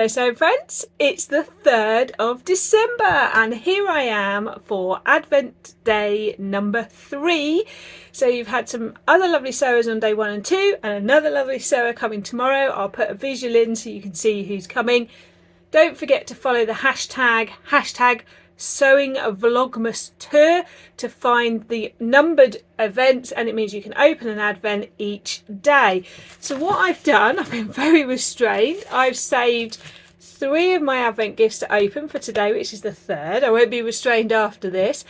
So friends, it's the 3rd of December and here I am for Advent Day number 3. So you've had some other lovely sewers on day 1 and 2 and another lovely sewer coming tomorrow. I'll put a visual in so you can see who's coming. Don't forget to follow the hashtag sewing vlogmas tour to find the numbered events, and it means you can open an advent each day. So what I've done, I've been very restrained. I've saved 3 of my advent gifts to open for today, which is the 3rd. I won't be restrained after this,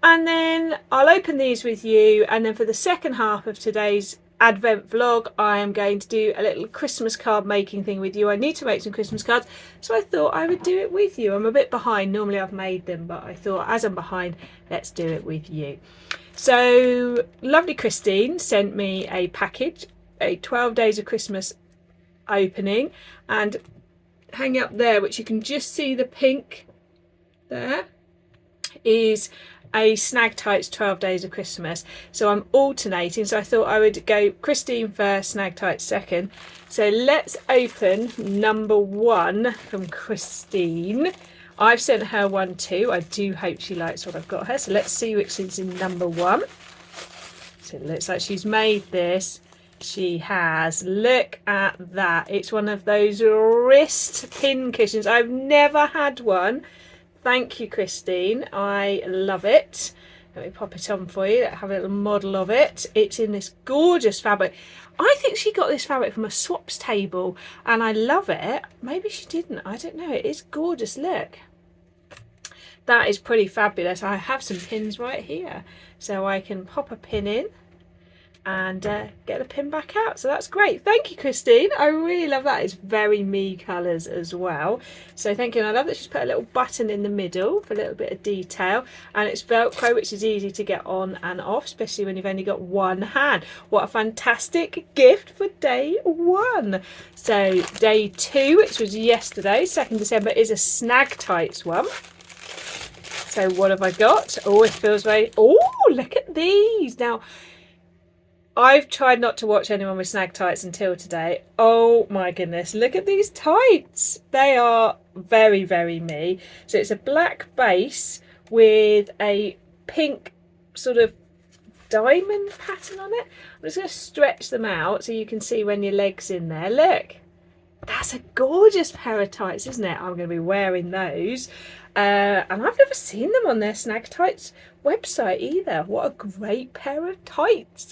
and then I'll open these with you, and then for the second half of today's Advent vlog I am going to do a little Christmas card making thing with you. I need to make some Christmas cards, so I thought I would do it with you. I'm a bit behind, normally I've made them, but I thought as I'm behind, let's do it with you. So lovely Christine sent me a package, a 12 days of Christmas opening, and hanging up there, which you can just see the pink there, is a Snag Tights 12 days of Christmas. So I'm alternating, so I thought I would go Christine first, Snag Tights second. So let's open number 1 from Christine. I've sent her one too. I do hope she likes what I've got her. So let's see which is in number 1. So it looks like she's made this. She has. Look at that. It's one of those wrist pin cushions. I've never had one. Thank you, Christine. I love it. Let me pop it on for you. Have a little model of it. It's in this gorgeous fabric. I think she got this fabric from a swaps table and I love it. Maybe she didn't. I don't know. It is gorgeous. Look. That is pretty fabulous. I have some pins right here, so I can pop a pin in and get the pin back out. So that's great. Thank you, Christine. I really love that. It's very me colours as well. So thank you. And I love that she's put a little button in the middle for a little bit of detail. And it's Velcro, which is easy to get on and off, especially when you've only got one hand. What a fantastic gift for day 1. So day 2, which was yesterday, 2nd December, is a Snag Tights one. So what have I got? Oh, it feels very... Oh, look at these. Now, I've tried not to watch anyone with Snag Tights until today. Oh my goodness, look at these tights. They are very, very me. So it's a black base with a pink sort of diamond pattern on it. I'm just going to stretch them out so you can see when your leg's in there. Look, that's a gorgeous pair of tights, isn't it? I'm going to be wearing those. And I've never seen them on their Snag Tights website either. What a great pair of tights.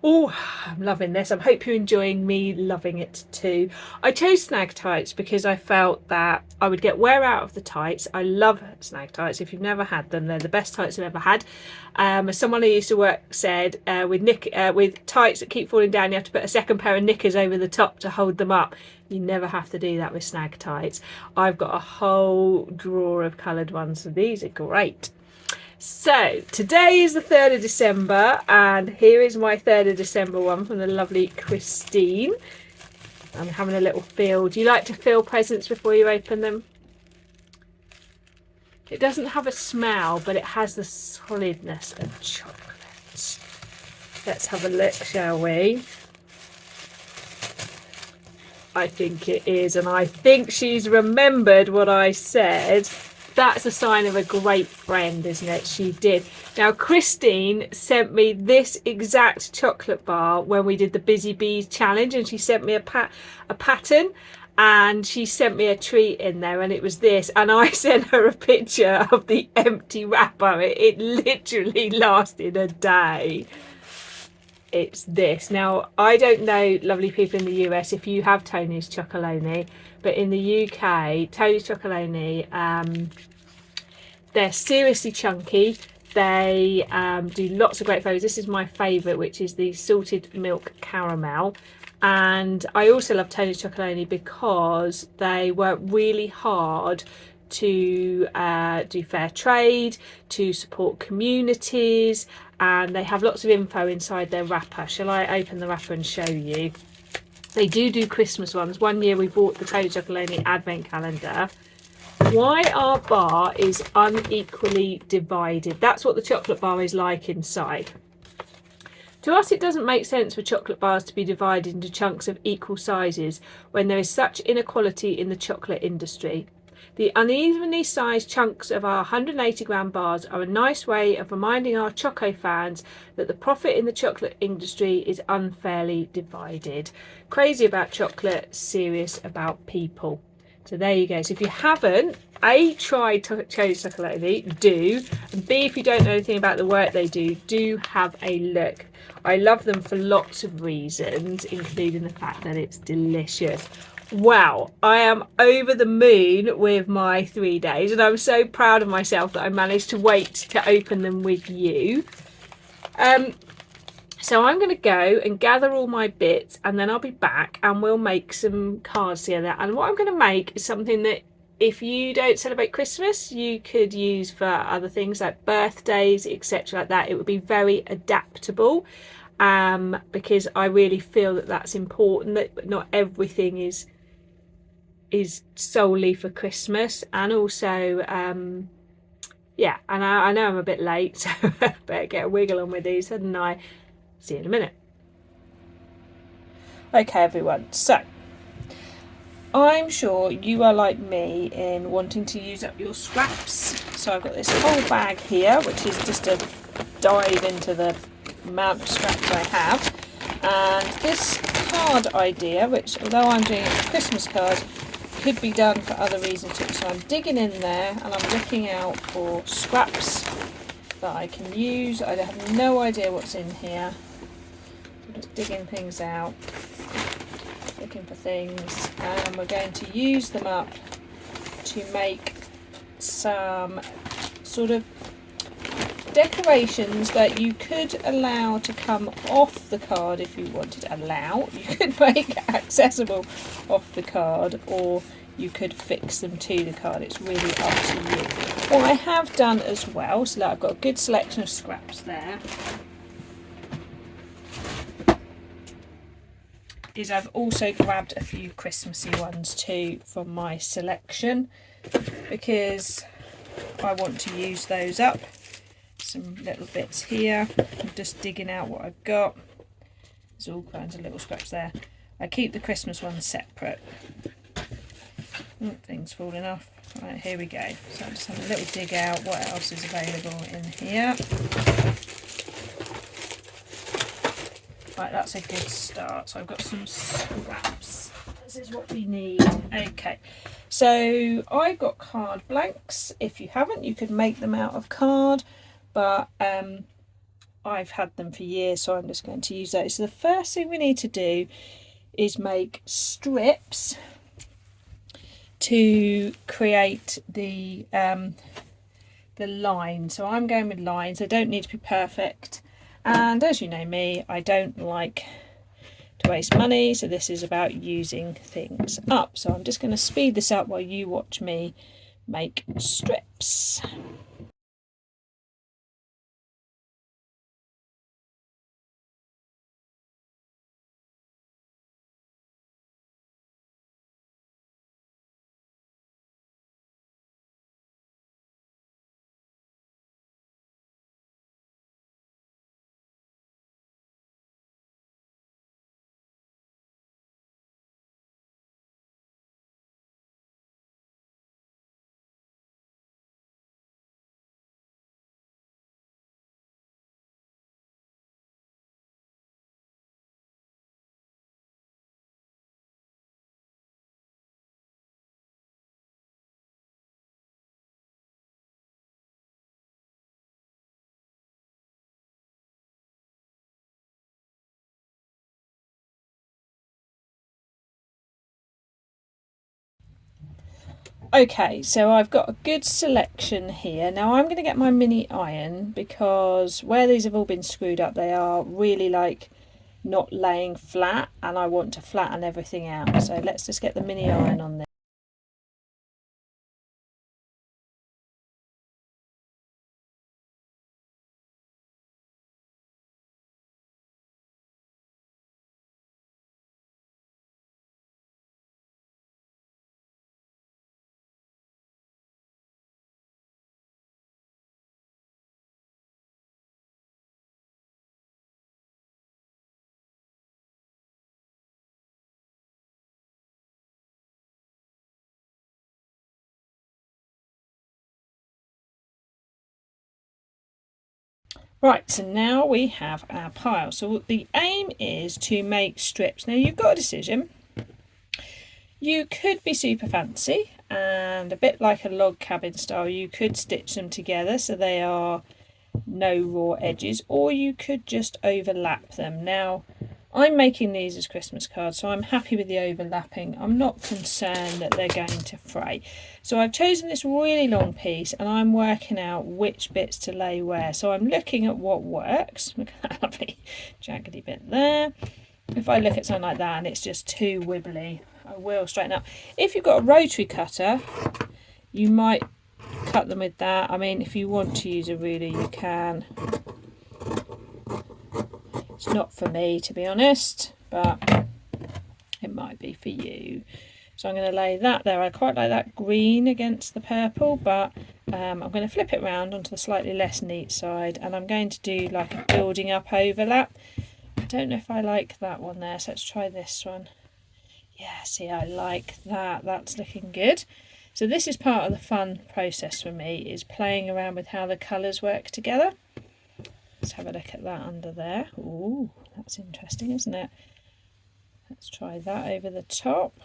Oh, I'm loving this. I hope you're enjoying me loving it too. I chose Snag Tights because I felt that I would get wear out of the tights. I love Snag Tights. If you've never had them, they're the best tights I've ever had. As someone who used to work said, with tights that keep falling down, you have to put a second pair of knickers over the top to hold them up. You never have to do that with Snag Tights. I've got a whole drawer of coloured ones, so these are great. So today is the 3rd of December and here is my 3rd of December one from the lovely Christine. I'm having a little feel. Do you like to feel presents before you open them? It doesn't have a smell, but it has the solidness of chocolate. Let's have a look, shall we? I think it is, and I think she's remembered what I said. That's a sign of a great friend, isn't it? She did. Now, Christine sent me this exact chocolate bar when we did the Busy Bees challenge, and she sent me a pattern, and she sent me a treat in there, and it was this. And I sent her a picture of the empty wrapper. It literally lasted a day. It's this. Now, I don't know, lovely people in the US, if you have Tony's Chocolonely, but in the UK, Tony's Chocolonely, they're seriously chunky. They do lots of great flavours. This is my favourite, which is the salted milk caramel. And I also love Tony's Chocolonely because they work really hard to do fair trade, to support communities, and they have lots of info inside their wrapper. Shall I open the wrapper and show you? They do Christmas ones. One year we bought the Tony Chocolonely advent calendar. Why our bar is unequally divided. That's what the chocolate bar is like inside. To us, it doesn't make sense for chocolate bars to be divided into chunks of equal sizes when there is such inequality in the chocolate industry. The unevenly sized chunks of our 180-gram bars are a nice way of reminding our Choco fans that the profit in the chocolate industry is unfairly divided. Crazy about chocolate, serious about people. So there you go. So if you haven't, A, tried Cherry Chocolate, do, and B, if you don't know anything about the work they do have a look. I love them for lots of reasons, including the fact that it's delicious. Wow, I am over the moon with my 3 days, and I'm so proud of myself that I managed to wait to open them with you. So I'm going to go and gather all my bits, and then I'll be back and we'll make some cards together. And what I'm going to make is something that if you don't celebrate Christmas, you could use for other things like birthdays, etc. like that. It would be very adaptable, because I really feel that that's important, that not everything is solely for Christmas. And also yeah, and I know I'm a bit late, so I better get a wiggle on with these, hadn't I? See you in a minute. Okay everyone, so I'm sure you are like me in wanting to use up your scraps. So I've got this whole bag here, which is just a dive into the amount of scraps I have. And this card idea, which although I'm doing it for Christmas cards, could be done for other reasons too. So I'm digging in there and I'm looking out for scraps that I can use. I have no idea what's in here. I'm just digging things out, looking for things, and we're going to use them up to make some sort of decorations that you could allow to come off the card if you wanted. You could make accessible off the card, or you could fix them to the card. It's really up to you. What I have done as well, so that I've got a good selection of scraps there, is I've also grabbed a few Christmassy ones too from my selection, because I want to use those up. Some little bits here. I'm just digging out what I've got. There's all kinds of little scraps there. I keep the Christmas ones separate. Things falling off. Right, here we go. So I'm just having a little dig out what else is available in here. Right, that's a good start. So I've got some scraps. This is what we need. Okay, so I've got card blanks. If you haven't, you could make them out of card, but I've had them for years, so I'm just going to use those. So the first thing we need to do is make strips to create the line. So I'm going with lines. They don't need to be perfect, and as you know me, I don't like to waste money, so this is about using things up. So I'm just going to speed this up while you watch me make strips. Okay, so I've got a good selection here. Now I'm going to get my mini iron, because where these have all been screwed up, they are really like not laying flat, and I want to flatten everything out. So let's just get the mini iron on there. Right, so now we have our pile. So the aim is to make strips. Now you've got a decision. You could be super fancy and a bit like a log cabin style. You could stitch them together so they are no raw edges, or you could just overlap them. Now I'm making these as Christmas cards, so I'm happy with the overlapping. I'm not concerned that they're going to fray. So I've chosen this really long piece and I'm working out which bits to lay where. So I'm looking at what works. Look at that lovely jaggedy bit there. If I look at something like that and it's just too wibbly, I will straighten up. If you've got a rotary cutter, you might cut them with that. I mean, if you want to use a ruler, you can. It's not for me, to be honest, but it might be for you. So I'm going to lay that there. I quite like that green against the purple, but I'm going to flip it around onto the slightly less neat side, and I'm going to do like a building up overlap. I don't know if I like that one there, so let's try this one. Yeah, see, I like that. That's looking good. So this is part of the fun process for me, is playing around with how the colours work together. Let's have a look at that under there. Ooh, that's interesting, isn't it? Let's try that over the top.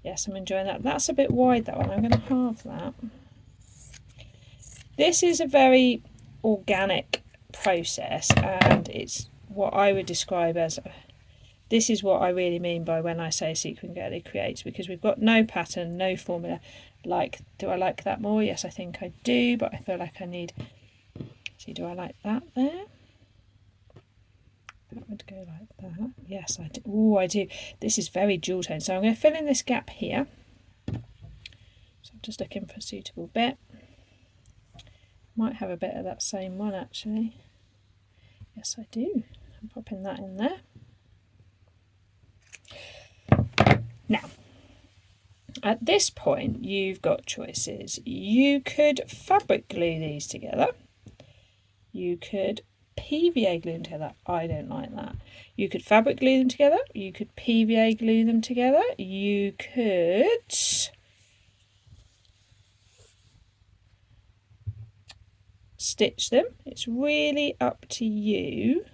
Yes, I'm enjoying that. That's a bit wide, that one. I'm going to halve that. This is a very organic process, and it's what I would describe as this is what I really mean by when I say Sequin Girly creates, because we've got no pattern, no formula. Like, do I like that more? Yes, I think I do, but I feel like I need... See, do I like that there? That would go like that. Yes, I do. Oh, I do. This is very jewel tone. So I'm going to fill in this gap here. So I'm just looking for a suitable bit. Might have a bit of that same one actually. Yes, I do. I'm popping that in there. Now, at this point, you've got choices. You could fabric glue these together. You could PVA glue them together. I don't like that. You could fabric glue them together. You could PVA glue them together. You could stitch them. It's really up to you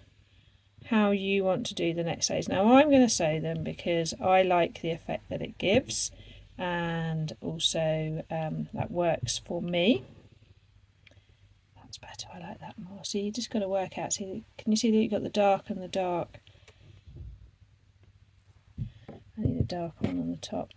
how you want to do the next stage. Now I'm going to sew them because I like the effect that it gives, and also that works for me. That's better. I like that more. So you just got to work out. See, can you see that you've got the dark and the dark? I need a dark one on the top.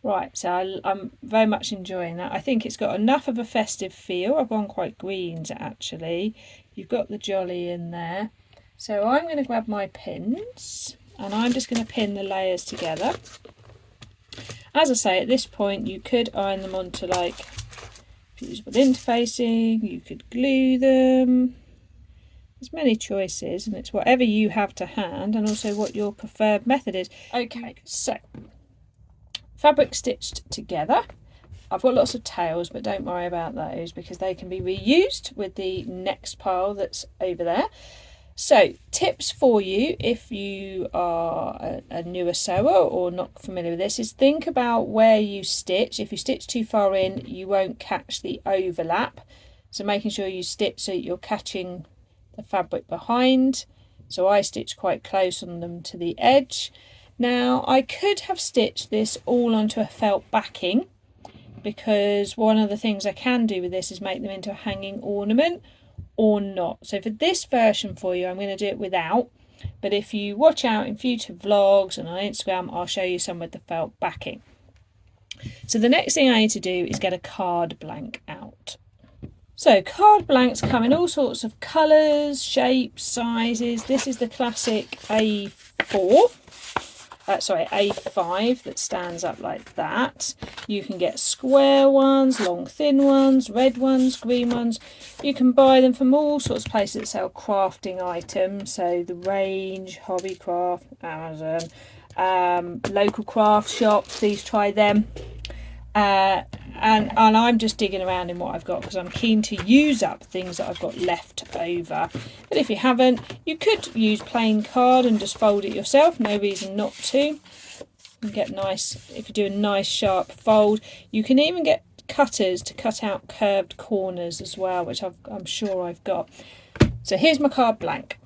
Right, so I'm very much enjoying that. I think it's got enough of a festive feel. I've gone quite greens actually. You've got the jolly in there. So I'm going to grab my pins and I'm just going to pin the layers together. As I say, at this point you could iron them onto like fusible interfacing, you could glue them. There's many choices, and it's whatever you have to hand and also what your preferred method is. Okay, so fabric stitched together. I've got lots of tails, but don't worry about those because they can be reused with the next pile that's over there. So tips for you if you are a newer sewer or not familiar with this is think about where you stitch. If you stitch too far in, you won't catch the overlap. So making sure you stitch so you're catching the fabric behind. So I stitch quite close on them to the edge. Now I could have stitched this all onto a felt backing, because one of the things I can do with this is make them into a hanging ornament or not. So for this version for you, I'm going to do it without, but if you watch out in future vlogs and on Instagram, I'll show you some with the felt backing. So the next thing I need to do is get a card blank out. So card blanks come in all sorts of colours, shapes, sizes. This is the classic A4. A5 that stands up like that. You can get square ones, long thin ones, red ones, green ones. You can buy them from all sorts of places that sell crafting items, so The Range, Hobbycraft, Amazon, local craft shops. Please try them. And I'm just digging around in what I've got because I'm keen to use up things that I've got left over. But if you haven't, you could use plain card and just fold it yourself, no reason not to. You get nice, if you do a nice sharp fold. You can even get cutters to cut out curved corners as well, which I'm sure I've got. So here's my card blank.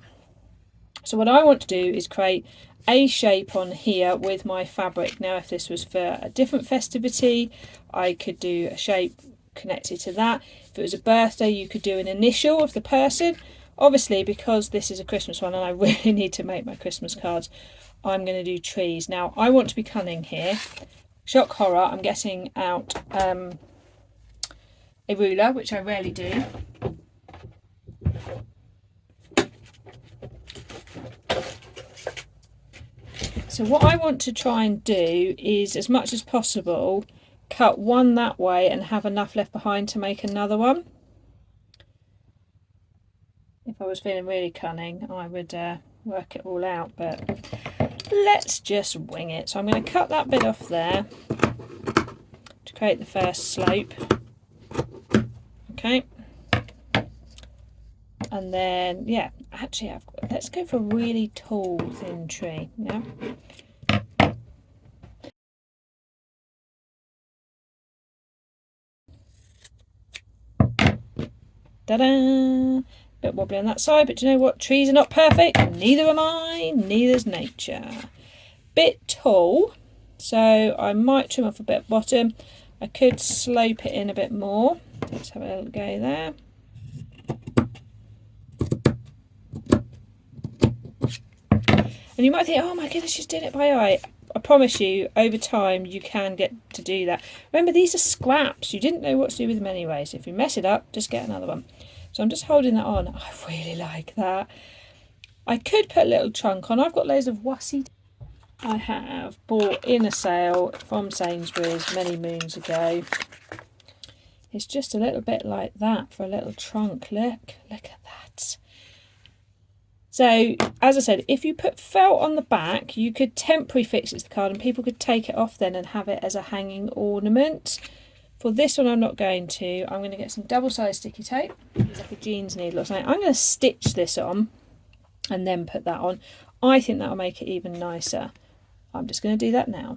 So what I want to do is create a shape on here with my fabric. Now if this was for a different festivity, I could do a shape connected to that. If it was a birthday, you could do an initial of the person. Obviously, because this is a Christmas one and I really need to make my Christmas cards, I'm going to do trees. Now I want to be cunning here. Shock horror, I'm getting out a ruler, which I rarely do. So what I want to try and do is, as much as possible, cut one that way and have enough left behind to make another one. If I was feeling really cunning, I would work it all out, but let's just wing it. So I'm going to cut that bit off there to create the first slope. Okay. And then, yeah, actually, let's go for a really tall, thin tree. Yeah. Ta-da! Bit wobbly on that side, but do you know what? Trees are not perfect. Neither am I. Neither's nature. Bit tall, so I might trim off a bit bottom. I could slope it in a bit more. Let's have a little go there. And you might think, oh my goodness, she's doing it by eye. I promise you, over time, you can get to do that. Remember, these are scraps. You didn't know what to do with them anyway, so if you mess it up, just get another one. So I'm just holding that on. I really like that. I could put a little trunk on. I've got loads of wussy. I have bought in a sale from Sainsbury's many moons ago. It's just a little bit like that for a little trunk. Look at that. So, as I said, if you put felt on the back, you could temporarily fix it to the card and people could take it off then and have it as a hanging ornament. For this one, I'm not going to. I'm going to get some double-sized sticky tape. It's like a jeans needle or something. I'm going to stitch this on and then put that on. I think that'll make it even nicer. I'm just going to do that now.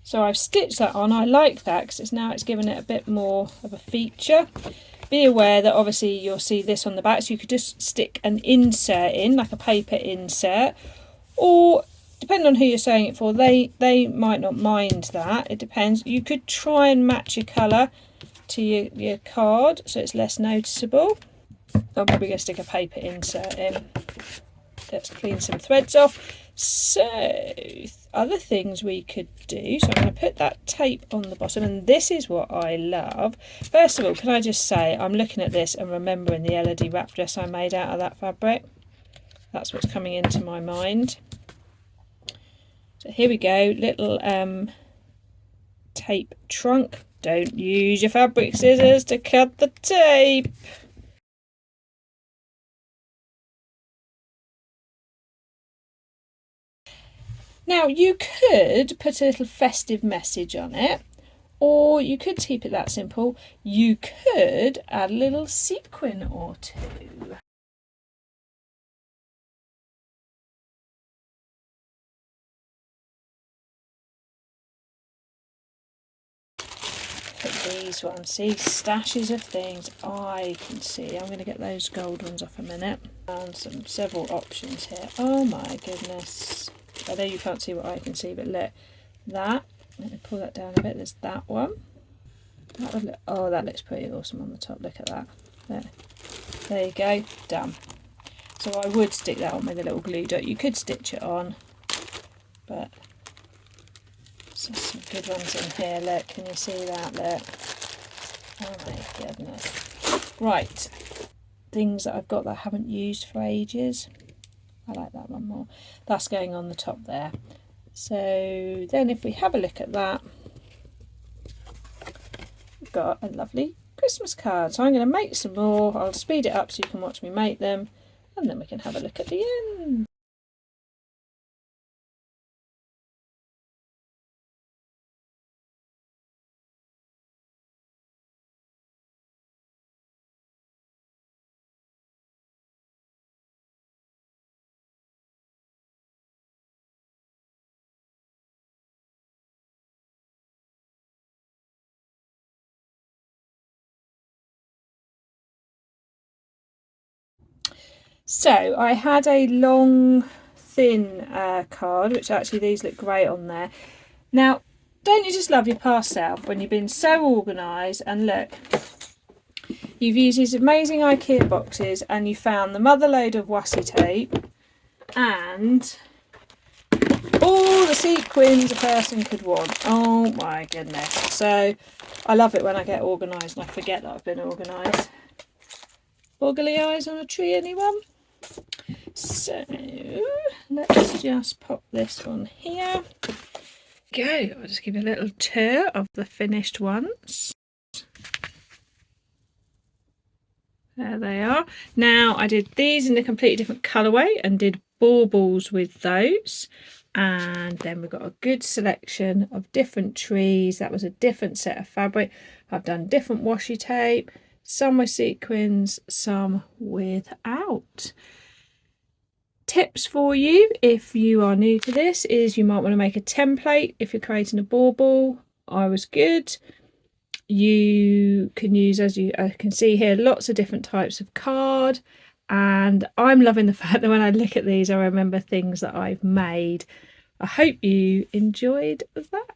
So I've stitched that on. I like that because it's given it a bit more of a feature. Be aware that obviously you'll see this on the back, so you could just stick an insert in, like a paper insert, or depending on who you're sewing it for, they might not mind that. It depends. You could try and match your colour to your card so it's less noticeable. I'm probably going to stick a paper insert in. Let's clean some threads off. So other things we could do, so I'm going to put that tape on the bottom, and this is what I love. First of all, can I just say I'm looking at this and remembering the LED wrap dress I made out of that fabric. That's what's coming into my mind. So here we go, little tape trunk. Don't use your fabric scissors to cut the tape. Now you could put a little festive message on it, or you could keep it that simple. You could add a little sequin or two. Put these ones, see, stashes of things I can see. I'm going to get those gold ones off a minute. And several options here. Oh my goodness. I know you can't see what I can see, but look, that. Let me pull that down a bit. There's that one. That would look, oh, that looks pretty awesome on the top. Look at that. There you go. Done. So I would stick that on with a little glue dot. You could stitch it on, but there's some good ones in here. Look, can you see that? Look. Oh my goodness. Right. Things that I've got that I haven't used for ages. I like that one more. That's going on the top there. So then if we have a look at that, we've got a lovely Christmas card. So I'm going to make some more. I'll speed it up so you can watch me make them, and then we can have a look at the end. So I had a long thin card, which actually these look great on there. Now, don't you just love your past self when you've been so organised, and look, you've used these amazing IKEA boxes and you found the mother load of washi tape and all the sequins a person could want. Oh my goodness. So I love it when I get organised and I forget that I've been organised. Boggly eyes on a tree, anyone? So let's just pop this one here. Go. I'll just give you a little tour of the finished ones. There they are. Now I did these in a completely different colourway and did baubles with those. And then we've got a good selection of different trees. That was a different set of fabric. I've done different washi tape, some with sequins, some without. Tips for you if you are new to this is you might want to make a template if you're creating a bauble. I was good. You can use, as you can see here, lots of different types of card, and I'm loving the fact that when I look at these I remember things that I've made. I hope you enjoyed that.